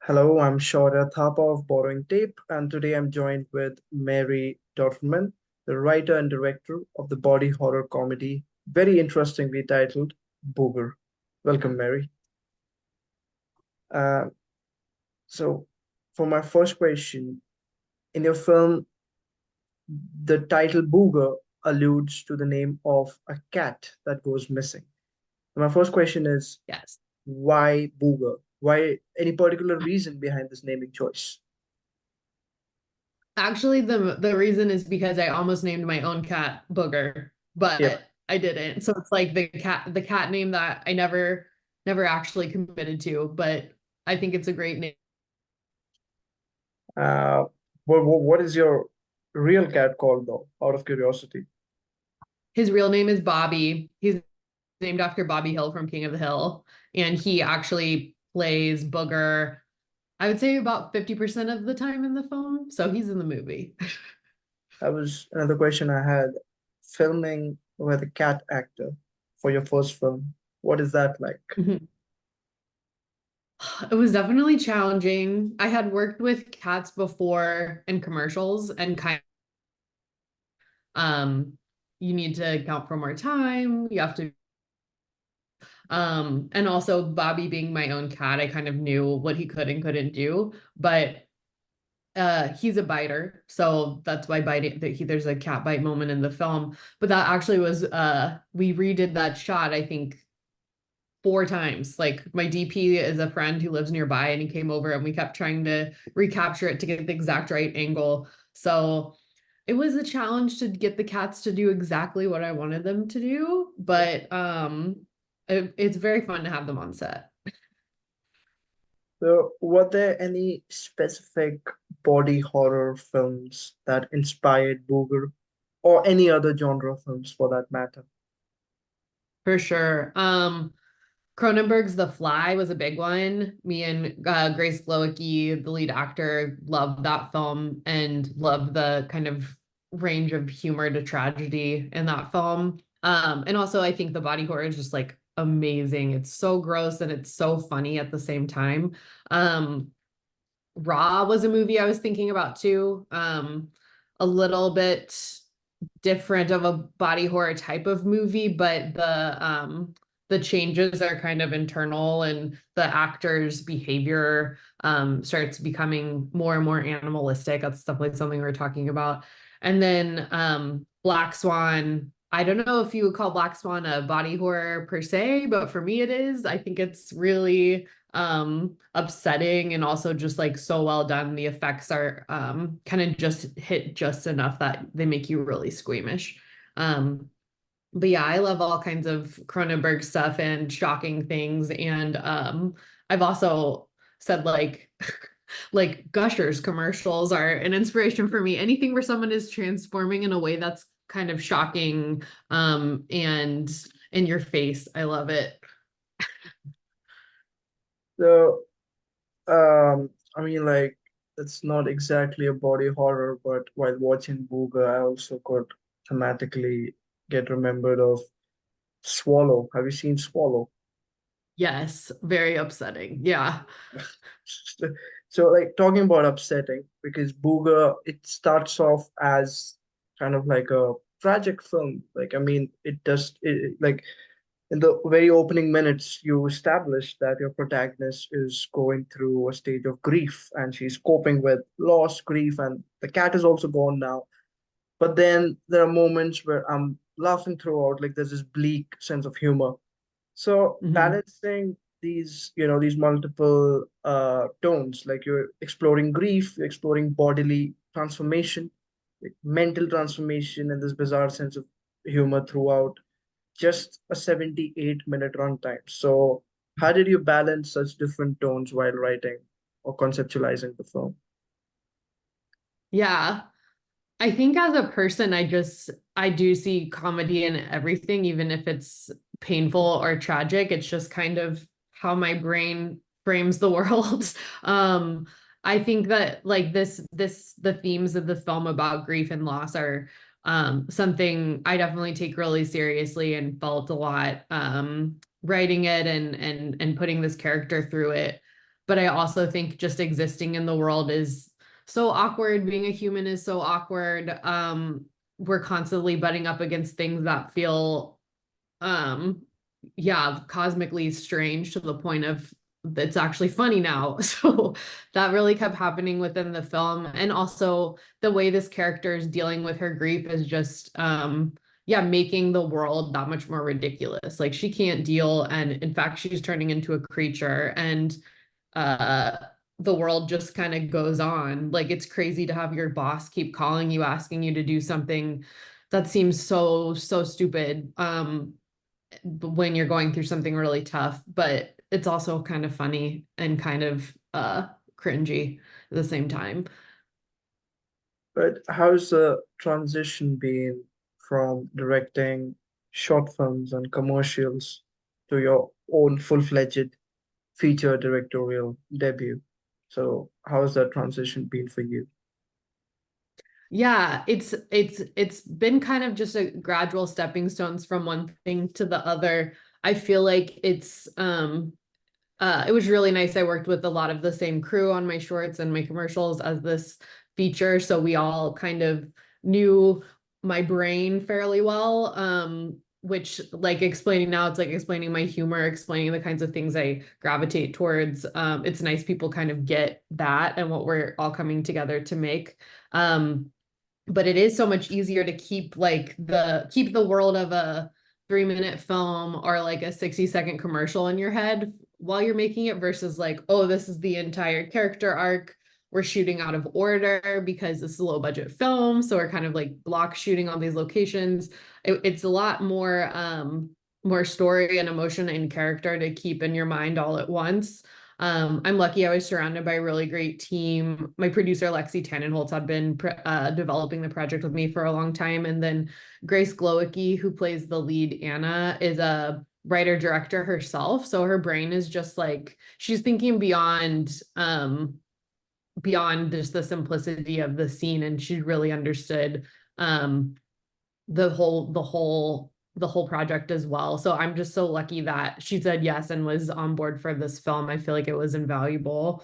Hello, I'm Shaurya Thapa of Borrowing Tape, and today I'm joined with Mary Dauterman, the writer and director of the body horror comedy, very interestingly titled Booger. Welcome, Mary. Uh, so, for my first question, in your film, the title Booger alludes to the name of a cat that goes missing. My first question is, Yes. why Booger? Why any particular reason behind this naming choice? Actually, the reason is because I almost named my own cat Booger, Yep. but I didn't. So it's like the cat name that I never actually committed to, but I think it's a great name. Uh, what is your real cat called though? Out of curiosity. His real name is Bobby. He's named after Bobby Hill from King of the Hill, and he actually plays Booger, I would say about 50% of the time in the film. So he's in the movie. That was another question I had. Filming with a cat actor for your first film. What is that like? It was definitely challenging. I had worked with cats before in commercials and um you need to account for more time. You have to and also Bobby being my own cat, I kind of knew what he could and couldn't do, but he's a biter, so that's why biting that there's a cat bite moment in the film, but that actually was we redid that shot I think four times. Like my DP is a friend who lives nearby and he came over and we kept trying to recapture it to get the exact right angle. So it was a challenge to get the cats to do exactly what I wanted them to do, but it's very fun to have them on set. So, were there any specific body horror films that inspired Booger or any other genre films for that matter? For sure. Cronenberg's The Fly was a big one. Me and Grace Glowacki, the lead actor, loved that film and loved the kind of range of humor to tragedy in that film. And also, I think the body horror is just like amazing. It's so gross and it's so funny at the same time. Um, Raw was a movie I was thinking about too. A little bit different of a body horror type of movie, but the changes are kind of internal and the actor's behavior starts becoming more and more animalistic. That's definitely something we're talking about. And then Black Swan. I don't know if you would call Black Swan a body horror per se, but for me it is. I think it's really upsetting and also just like so well done. The effects are kind of just hit just enough that they make you really squeamish. um but yeah, I love all kinds of Cronenberg stuff and shocking things, and I've also said like like Gushers commercials are an inspiration for me. Anything where someone is transforming in a way that's kind of shocking and in your face, I love it. So, I mean, like, it's not exactly a body horror, but while watching Booger, I also could thematically get remembered of Swallow. Have you seen Swallow? Yes, very upsetting. Yeah. So, like, talking about upsetting, because Booger, it starts off as kind of like a tragic film. Like, I mean, like, in the very opening minutes, you establish that your protagonist is going through a stage of grief and she's coping with loss, grief, and the cat is also gone now. But then there are moments where I'm laughing throughout, like there's this bleak sense of humor. So Mhm. balancing these multiple tones, like you're exploring grief, you're exploring bodily transformation, like mental transformation, and this bizarre sense of humor throughout just a 78-minute runtime. So how did you balance such different tones while writing or conceptualizing the film? Yeah. I think as a person, I do see comedy in everything, even if it's painful or tragic. It's just kind of how my brain frames the world. Um, I think that like the themes of the film about grief and loss are something I definitely take really seriously and felt a lot writing it and putting this character through it. but I also think just existing in the world is so awkward. Being a human is so awkward. We're constantly butting up against things that feel um yeah, cosmically strange to the point of it's actually funny now. So that really kept happening within the film. And also the way this character is dealing with her grief is just yeah, making the world that much more ridiculous. Like she can't deal, and in fact she's turning into a creature, and uh the world just kind of goes on. Like it's crazy to have your boss keep calling you, asking you to do something that seems so stupid. When you're going through something really tough, but it's also kind of funny and kind of cringy at the same time. But how's the transition been from directing short films and commercials to your own full-fledged feature directorial debut? So how's that transition been for you? Yeah, it's been kind of just a gradual stepping stones from one thing to the other. I feel like it was really nice. I worked with a lot of the same crew on my shorts and my commercials as this feature, so we all kind of knew my brain fairly well. Which like explaining now, it's like explaining my humor, explaining the kinds of things I gravitate towards. It's nice people kind of get that and what we're all coming together to make. Um, but it is so much easier to keep the world of a 3 minute film or like a 60-second commercial in your head while you're making it versus like, oh, this is the entire character arc. We're shooting out of order because this is a low budget film. So we're kind of like block shooting on these locations. It's a lot more story and emotion and character to keep in your mind all at once. I'm lucky I was surrounded by a really great team. My producer, Lexi Tannenholtz, had been developing the project with me for a long time. And then Grace Glowicki, who plays the lead Anna, is a writer director herself. So her brain is just like, she's thinking beyond just the simplicity of the scene. And she really understood um, the whole project as well. So I'm just so lucky that she said yes and was on board for this film. I feel like it was invaluable.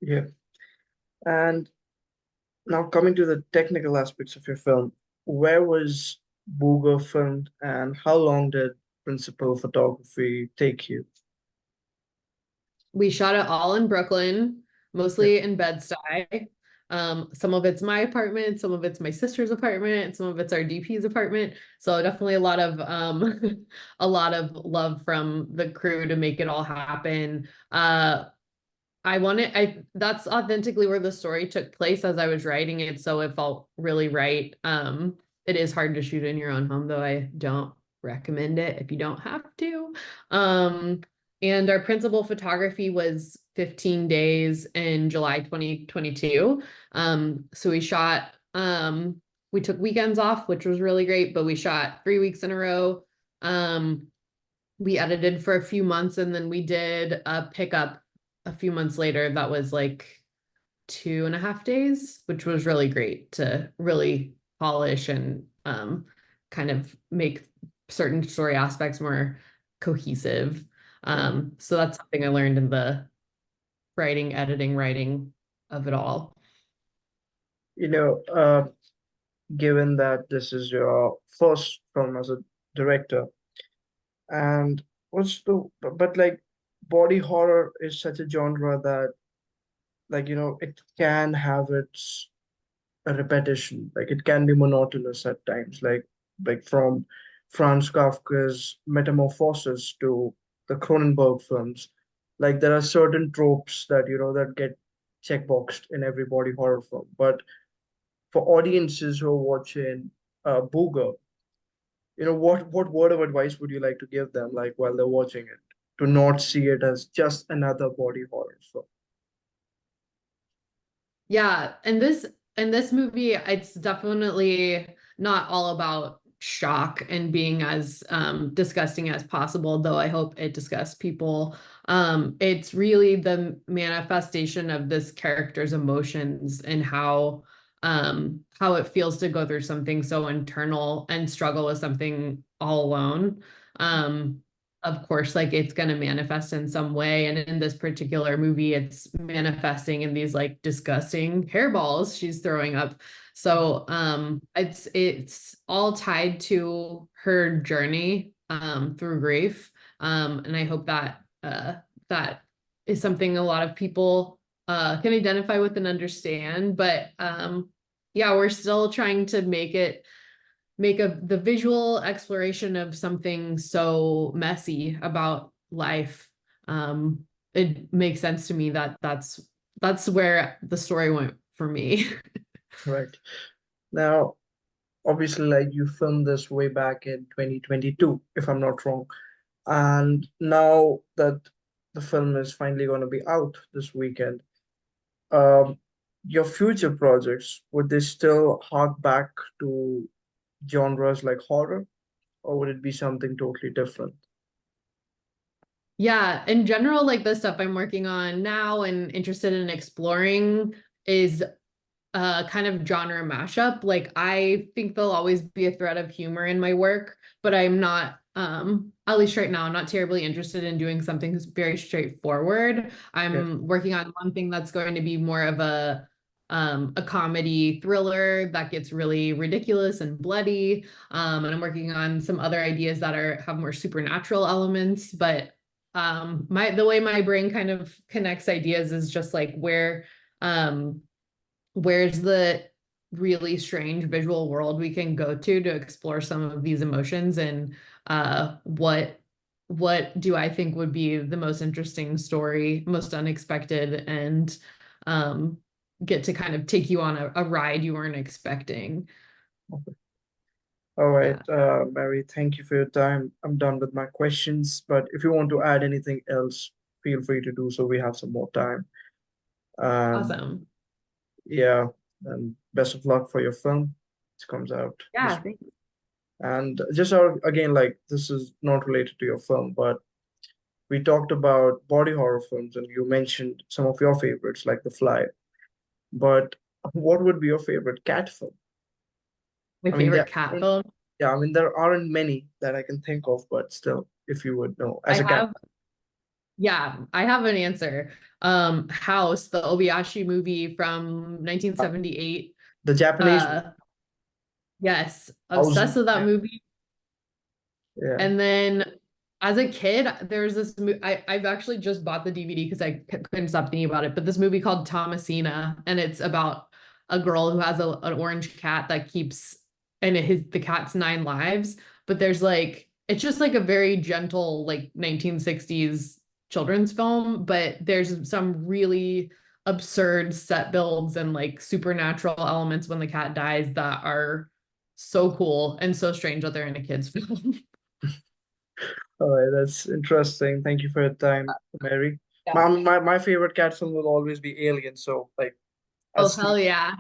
Yeah. And now coming to the technical aspects of your film, where was Booger filmed and how long did principal photography take you? We shot it all in Brooklyn, Yeah. mostly in Bed-Stuy. Some of it's my apartment, some of it's my sister's apartment, some of it's our DP's apartment. So definitely a lot of a lot of love from the crew to make it all happen. I that's authentically where the story took place as I was writing it, so it felt really right. It is hard to shoot in your own home, though I don't recommend it if you don't have to. Um, and our principal photography was 15 days in July 2022. So we took weekends off, which was really great, but we shot 3 weeks in a row. Um, we edited for a few months and then we did a pickup a few months later that was like 2.5 days, which was really great to really polish and kind of make certain story aspects more cohesive. So that's something I learned in the writing of it all. You know, given that this is your first film as a director, and but like body horror is such a genre that it can have its repetition, like it can be monotonous at times, like from Franz Kafka's Metamorphosis to the Cronenberg films. Like there are certain tropes that get checkboxed in every body horror film, but for audiences who are watching Booger, what word of advice would you like to give them, like while they're watching it, to not see it as just another body horror film? Yeah, and this movie, it's definitely not all about shock and being as disgusting as possible, though I hope it disgusts people. It's really the manifestation of this character's emotions and how it feels to go through something so internal and struggle with something all alone. Um, of course, like it's going to manifest in some way. And in this particular movie, it's manifesting in these like disgusting hairballs she's throwing up. So it's all tied to her journey through grief. And I hope that that is something a lot of people can identify with and understand. But yeah, we're still trying to make the visual exploration of something so messy about life. It makes sense to me that that's where the story went for me. Right. Now, obviously, like you filmed this way back in 2022, if I'm not wrong. And now that the film is finally going to be out this weekend, um, your future projects, would they still hark back to genres like horror, or would it be something totally different? Yeah, in general, like the stuff I'm working on now and interested in exploring is kind of genre mashup. Like I think there'll always be a thread of humor in my work, but I'm not at least right now, I'm not terribly interested in doing something that's very straightforward. Yes. I'm working on one thing that's going to be more of a comedy thriller that gets really ridiculous and bloody. And I'm working on some other ideas that are have more supernatural elements, but my the way my brain kind of connects ideas is just like um where's the really strange visual world we can go to explore some of these emotions and what do I think would be the most interesting story, most unexpected, and um get to kind of take you on a ride you weren't expecting. All right, Yeah, Mary, thank you for your time. I'm done with my questions, but if you want to add anything else, feel free to do so. We have some more time. And awesome. yeah, and best of luck for your film. It comes out this Yeah, week. And just again, like this is not related to your film, but we talked about body horror films, and you mentioned some of your favorites, like The Fly. But what would be your favorite cat film? my I mean, favorite cat film. yeah, I mean, there aren't many that I can think of, but still, if you would know, I as a cat, have Yeah, I have an answer. House, the Obayashi movie from uh, 1978. the Japanese one, Uh, yes, obsessed Housing. with that movie. Yeah. And then as a kid, there's this I've actually just bought the DVD because I couldn't stop thinking about it. But this movie called Thomasina, and it's about a girl who has an orange cat that keeps and the cat's nine lives. But there's like it's just like a very gentle like 1960s children's film, but there's some really absurd set builds and like supernatural elements when the cat dies that are so cool and so strange that they're in a kid's film. All right, that's interesting. Thank you for your time, Mary. Yeah. My favorite cat film will always be Alien. So like, Oh, as Steve, hell yeah.